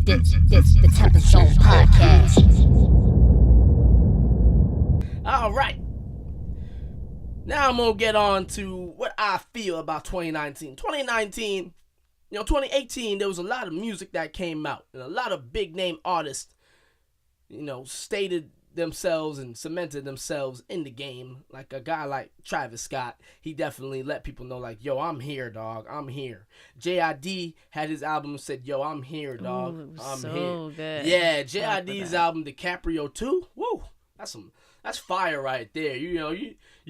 This the TempahZone podcast. All right. Now I'm going to get on to what I feel about 2019. 2018, there was a lot of music that came out. And a lot of big name artists, stated themselves and cemented themselves in the game. Like a guy like Travis Scott, he definitely let people know, like, yo, I'm here, dog. I'm here. J.I.D. had his album and said, yo, I'm here, dog. Ooh, I'm so here. good. Yeah, J.I.D.'s album, DiCaprio 2, woo, that's fire right there. You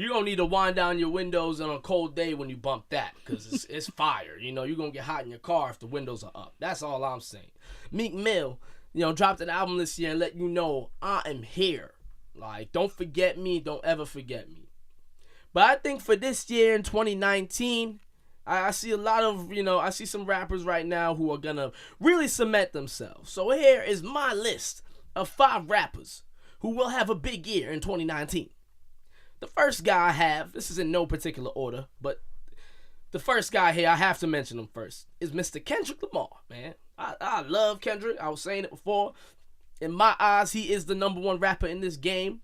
gonna need to wind down your windows on a cold day when you bump that, because it's fire. You're gonna get hot in your car if the windows are up. That's all I'm saying. Meek Mill, dropped an album this year and let you know I am here. Like, don't forget me. Don't ever forget me. But I think for this year in 2019, I see a lot of, I see some rappers right now who are gonna really cement themselves. So here is my list of 5 rappers who will have a big year in 2019. The first guy I have, this is in no particular order, but the first guy here, I have to mention him first, is Mr. Kendrick Lamar, man. I love Kendrick. I was saying it before. In my eyes, he is the number 1 rapper in this game.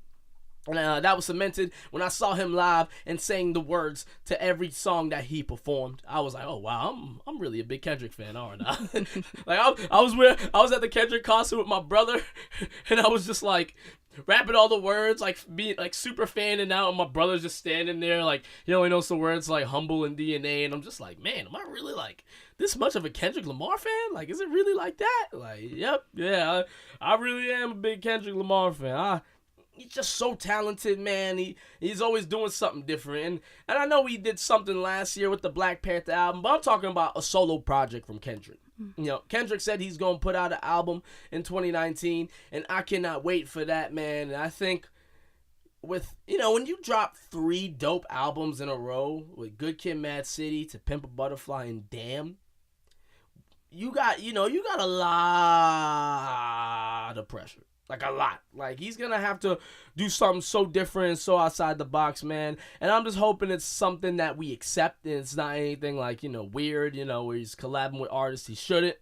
And that was cemented when I saw him live and sang the words to every song that he performed. I was like, oh wow, I'm really a big Kendrick fan, aren't I? Like I was at the Kendrick concert with my brother, and I was just like rapping all the words, like being like super fanning out, and my brother's just standing there like he only knows the words like humble and DNA, and I'm just like, man, am I really like this much of a Kendrick Lamar fan? Like, is it really like that? Like, yep, yeah, I really am a big Kendrick Lamar fan. He's just so talented, man. He's always doing something different. And I know he did something last year with the Black Panther album, but I'm talking about a solo project from Kendrick. Kendrick said he's going to put out an album in 2019, and I cannot wait for that, man. And I think with, when you drop 3 dope albums in a row with Good Kid, Mad City, To Pimp a Butterfly, and Damn, you got a lot of pressure. Like, a lot. Like, he's going to have to do something so different and so outside the box, man. And I'm just hoping it's something that we accept and it's not anything like, weird, where he's collabing with artists he shouldn't.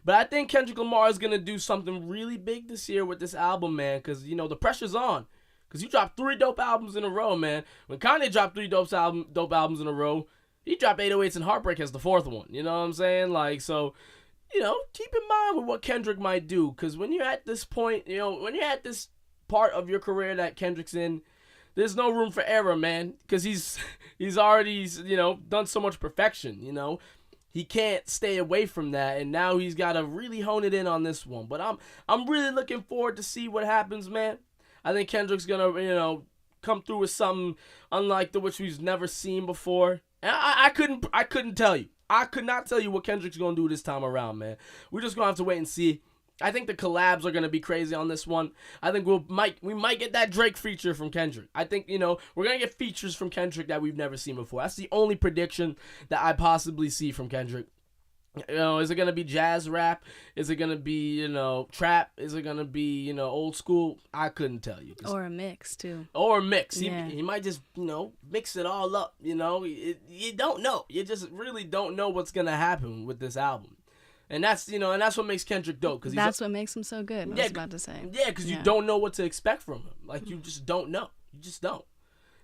But I think Kendrick Lamar is going to do something really big this year with this album, man, because, the pressure's on. Because you dropped 3 dope albums in a row, man. When Kanye dropped 3 dope albums in a row, he dropped 808s and Heartbreak as the 4th one. You know what I'm saying? Like, so, keep in mind with what Kendrick might do. Because when you're at this point, when you're at this part of your career that Kendrick's in, there's no room for error, man. Because he's already, done so much perfection, He can't stay away from that, and now he's got to really hone it in on this one. But I'm really looking forward to see what happens, man. I think Kendrick's gonna, come through with something unlike which we've never seen before. And I couldn't tell you. I could not tell you what Kendrick's gonna do this time around, man. We're just gonna have to wait and see. I think the collabs are gonna be crazy on this one. I think we might get that Drake feature from Kendrick. I think we're gonna get features from Kendrick that we've never seen before. That's the only prediction that I possibly see from Kendrick. Is it gonna be jazz rap? Is it gonna be trap? Is it gonna be old school? I couldn't tell you. Or a mix too. Or a mix. Yeah. He might just mix it all up. You don't know. You just really don't know what's gonna happen with this album. And that's what makes Kendrick dope. That's what makes him so good. I was about to say. Yeah, because you don't know what to expect from him. Like, you just don't know. You just don't.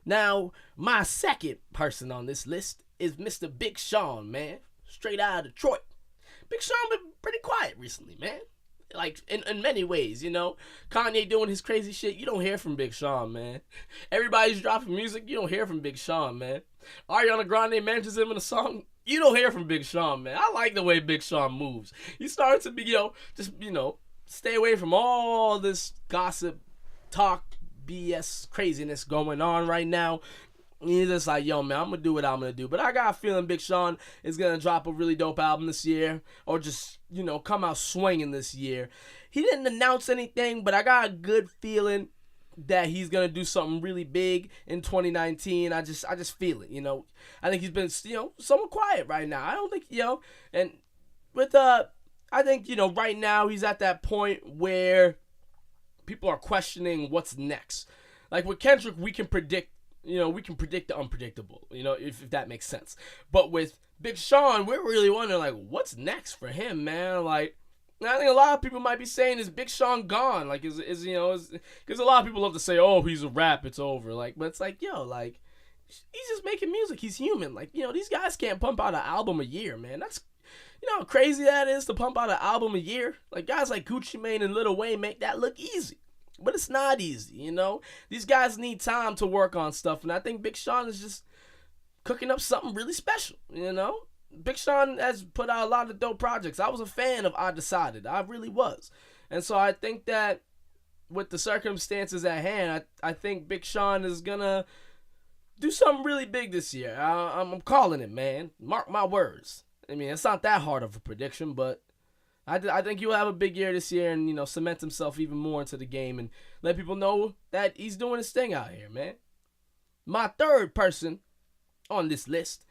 Now, my second person on this list is Mr. Big Sean, man. Straight out of Detroit. Big Sean been pretty quiet recently, man. Like, in many ways, Kanye doing his crazy shit, you don't hear from Big Sean, man. Everybody's dropping music, you don't hear from Big Sean, man. Ariana Grande mentions him in a song, you don't hear from Big Sean, man. I like the way Big Sean moves. He started to be, stay away from all this gossip, talk, BS craziness going on right now. He's just like, yo, man, I'm going to do what I'm going to do. But I got a feeling Big Sean is going to drop a really dope album this year. Or just, come out swinging this year. He didn't announce anything, but I got a good feeling that he's going to do something really big in 2019. I just feel it, I think he's been, somewhat quiet right now. I don't think, and with, I think, right now he's at that point where people are questioning what's next. Like with Kendrick, we can predict the unpredictable, if that makes sense. But with Big Sean, we're really wondering, like, what's next for him, man? Like, And I think a lot of people might be saying, is Big Sean gone? Like, is because a lot of people love to say, oh, he's a rap, it's over. Like, but it's like, yo, like, he's just making music. He's human. Like, these guys can't pump out an album a year, man. That's, how crazy that is to pump out an album a year? Like, guys like Gucci Mane and Lil Wayne make that look easy. But it's not easy, These guys need time to work on stuff. And I think Big Sean is just cooking up something really special, Big Sean has put out a lot of dope projects. I was a fan of I Decided. I really was. And so I think that with the circumstances at hand, I think Big Sean is going to do something really big this year. I'm calling it, man. Mark my words. I mean, it's not that hard of a prediction, but I think he'll have a big year this year and, cement himself even more into the game and let people know that he's doing his thing out here, man. My third person on this list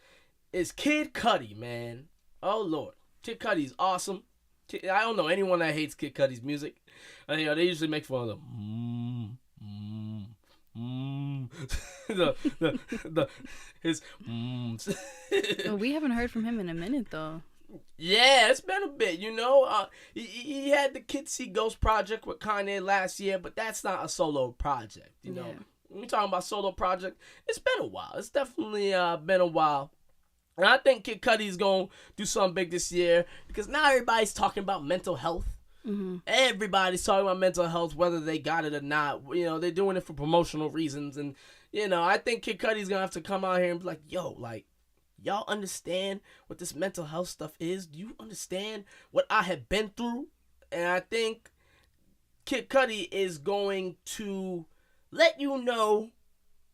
is Kid Cudi, man. Oh, Lord. Kid Cudi's awesome. I don't know anyone that hates Kid Cudi's music. They usually make fun of his we haven't heard from him in a minute, though. Yeah, it's been a bit, He had the Kids See Ghost project with Kanye last year, but that's not a solo project, Yeah. When we talking about solo project, it's been a while. It's definitely been a while. And I think Kid Cudi's going to do something big this year because now everybody's talking about mental health. Mm-hmm. Everybody's talking about mental health, whether they got it or not. They're doing it for promotional reasons. And, I think Kid Cudi's going to have to come out here and be like, yo, like, y'all understand what this mental health stuff is? Do you understand what I have been through? And I think Kid Cudi is going to let you know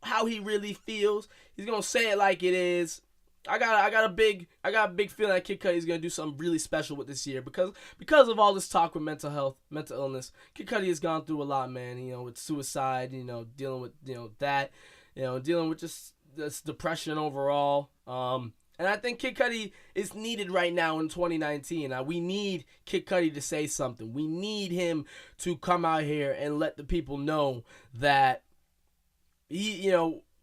how he really feels. He's going to say it like it is. I got a big feeling that Kid Cudi is gonna do something really special with this year because of all this talk with mental health, mental illness. Kid Cudi has gone through a lot, man. With suicide, dealing with that, dealing with just this depression overall. And I think Kid Cudi is needed right now in 2019. We need Kid Cudi to say something. We need him to come out here and let the people know that he,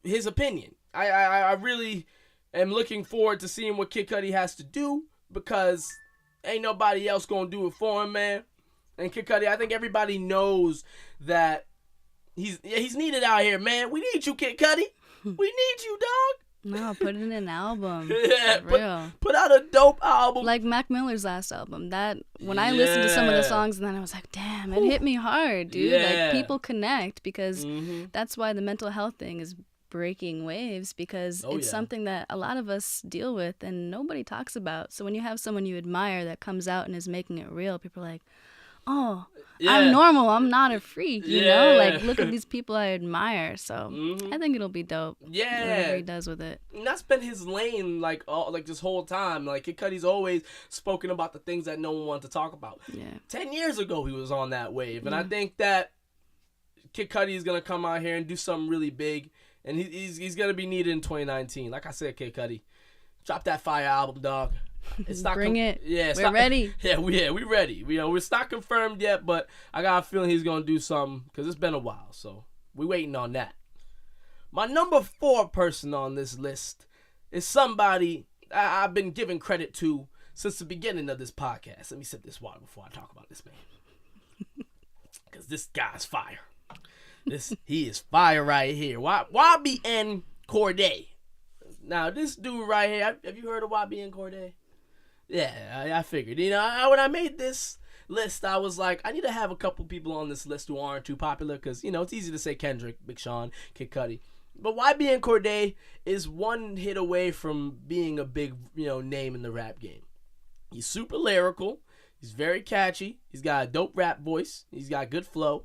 his opinion. I really am looking forward to seeing what Kid Cudi has to do because ain't nobody else gonna do it for him, man. And Kid Cudi, I think everybody knows that he's needed out here, man. We need you, Kid Cudi. We need you, dog. No, put in an album. Yeah, For real. Put out a dope album. Like Mac Miller's last album. That when I listened to some of the songs, and then I was like, damn, it hit me hard, dude. Yeah. Like people connect because that's why the mental health thing is breaking waves because it's something that a lot of us deal with and nobody talks about. So when you have someone you admire that comes out and is making it real, people are like, oh, I'm normal. I'm not a freak, you know? Like, look at these people I admire. So I think it'll be dope. Yeah. Whatever he does with it. And that's been his lane, like this whole time. Like, Kid Cudi's always spoken about the things that no one wanted to talk about. Yeah. 10 years ago, he was on that wave. And I think that Kid Cudi is going to come out here and do something really big. And he's going to be needed in 2019. Like I said, Kid Cudi, drop that fire album, dog. It's not Bring it. Yeah, we're ready. Yeah, we ready. It's not confirmed yet, but I got a feeling he's going to do something because it's been a while. So we waiting on that. My number 4 person on this list is somebody I've been giving credit to since the beginning of this podcast. Let me sip this water before I talk about this man. Because this guy's fire. He is fire right here. YBN Cordae. Now, this dude right here, have you heard of YBN Cordae? Yeah, I figured. When I made this list, I was like, I need to have a couple people on this list who aren't too popular because, it's easy to say Kendrick, Big Sean, Kid Cudi. But YBN Cordae is one hit away from being a big, name in the rap game. He's super lyrical. He's very catchy. He's got a dope rap voice. He's got good flow.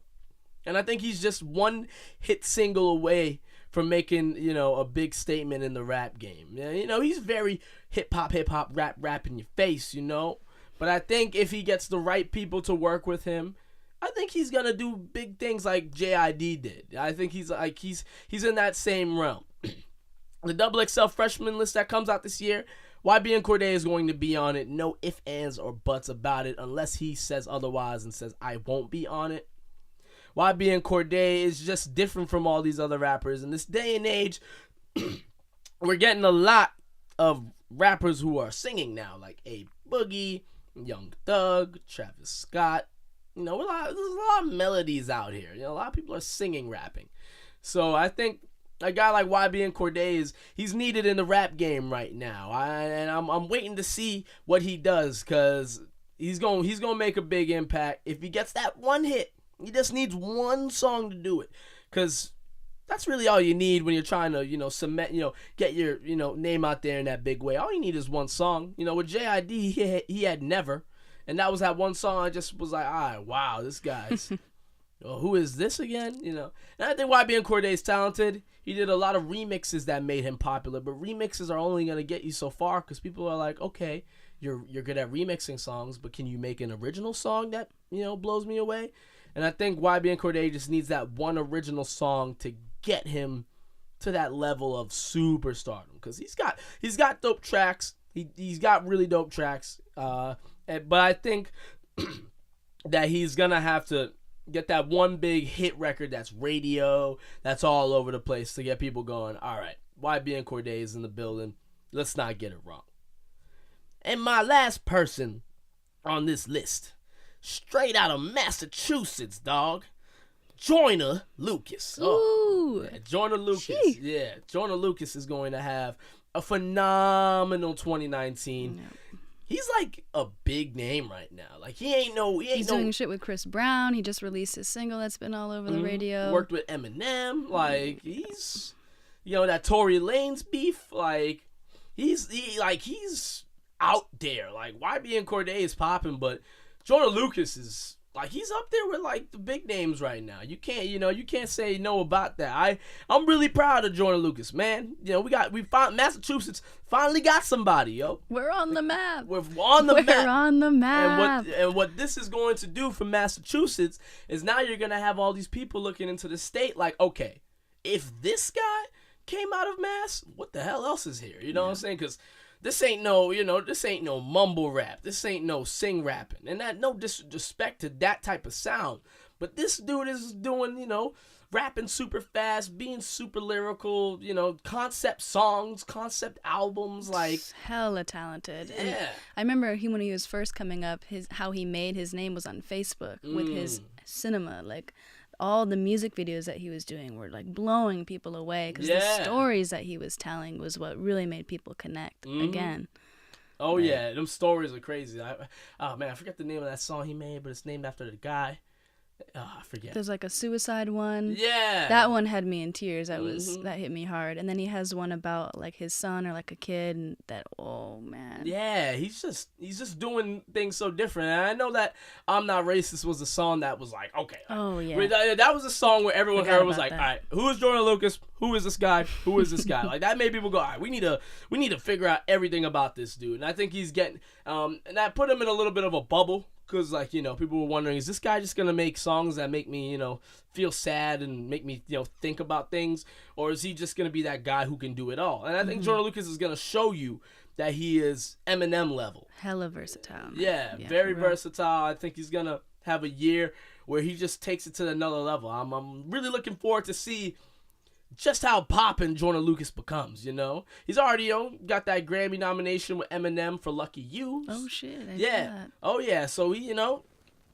And I think he's just one hit single away from making, a big statement in the rap game. He's very hip-hop, rap in your face, But I think if he gets the right people to work with him, I think he's going to do big things like JID did. I think he's in that same realm. The XXL freshman list that comes out this year, YBN Cordae is going to be on it. No ifs, ands, or buts about it unless he says otherwise and says, I won't be on it. YBN Cordae is just different from all these other rappers. In this day and age, we're getting a lot of rappers who are singing now, like A Boogie, Young Thug, Travis Scott. You know, there's a lot of melodies out here. You know, a lot of people are singing, rapping. So I think a guy like YB and Cordae he's needed in the rap game right now. I'm waiting to see what he does, because he's gonna make a big impact if he gets that one hit. He just needs one song to do it, because that's really all you need when you're trying to, cement, get your, name out there in that big way. All you need is one song. With JID, he had Never, and that was that one song. I just was like, all right, wow, this guy's, who is this again? And I think YB and Cordae is talented. He did a lot of remixes that made him popular, but remixes are only gonna get you so far, because people are like, okay, you're good at remixing songs, but can you make an original song that blows me away? And I think YB and Cordae just needs that one original song to get him to that level of superstardom, because he's got dope tracks. He's got really dope tracks. But I think that he's gonna have to get that one big hit record that's radio, that's all over the place, to get people going, all right, YB and Cordae is in the building. Let's not get it wrong. And my last person on this list, straight out of Massachusetts, dog. Joyner Lucas. Ooh. Yeah, Joyner Lucas. Gee. Yeah, Joyner Lucas is going to have a phenomenal 2019. No. He's like a big name right now. Like he's doing shit with Chris Brown. He just released his single that's been all over the radio. Worked with Eminem. Like he's, that Tory Lanez beef. Like he's out there. Like YB and Cordae is popping, but Joyner Lucas is like, he's up there with like the big names right now. You can't say no about that. I'm really proud of Joyner Lucas, man. Massachusetts finally got somebody, yo. We're on the map. We're on the map. We're on the map. And what this is going to do for Massachusetts is now you're gonna have all these people looking into the state like, okay, if this guy came out of Mass, what the hell else is here? You know what I'm saying? Because this ain't no mumble rap. This ain't no sing rapping. And that, no disrespect to that type of sound. But this dude is doing, rapping super fast, being super lyrical, concept songs, concept albums, like hella talented. Yeah. And I remember when he was first coming up, how he made his name was on Facebook with his cinema, like all the music videos that he was doing were like blowing people away, because the stories that he was telling was what really made people connect again. Oh yeah, them stories are crazy. I forget the name of that song he made, but it's named after the guy. I forget. There's like a suicide one. Yeah. That one had me in tears. That hit me hard. And then he has one about like his son or like a kid, and that, oh man. Yeah, he's just doing things so different. And I know that I'm Not Racist was a song that was like, okay. Oh yeah. That was a song where everyone heard was like, all right, who is Joyner Lucas? Who is this guy? Who is this guy? Like that made people go, all right, we need to figure out everything about this dude. And I think he's getting and that put him in a little bit of a bubble. Because, people were wondering, is this guy just going to make songs that make me, feel sad and make me, think about things? Or is he just going to be that guy who can do it all? And I think Joyner Lucas is going to show you that he is Eminem level. Hella versatile. Yeah, very versatile. I think he's going to have a year where he just takes it to another level. I'm really looking forward to see just how poppin' Joyner Lucas becomes, He's already got that Grammy nomination with Eminem for Lucky You. Oh shit. Yeah. Oh yeah. So he,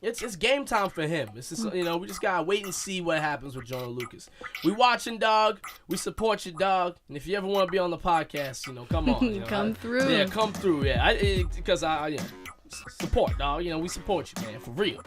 it's game time for him. It's just, we just gotta wait and see what happens with Joyner Lucas. We watching, dog. We support you, dog. And if you ever want to be on the podcast, come on. Come through. Yeah, come through. Yeah, because I support, dog. We support you, man, for real.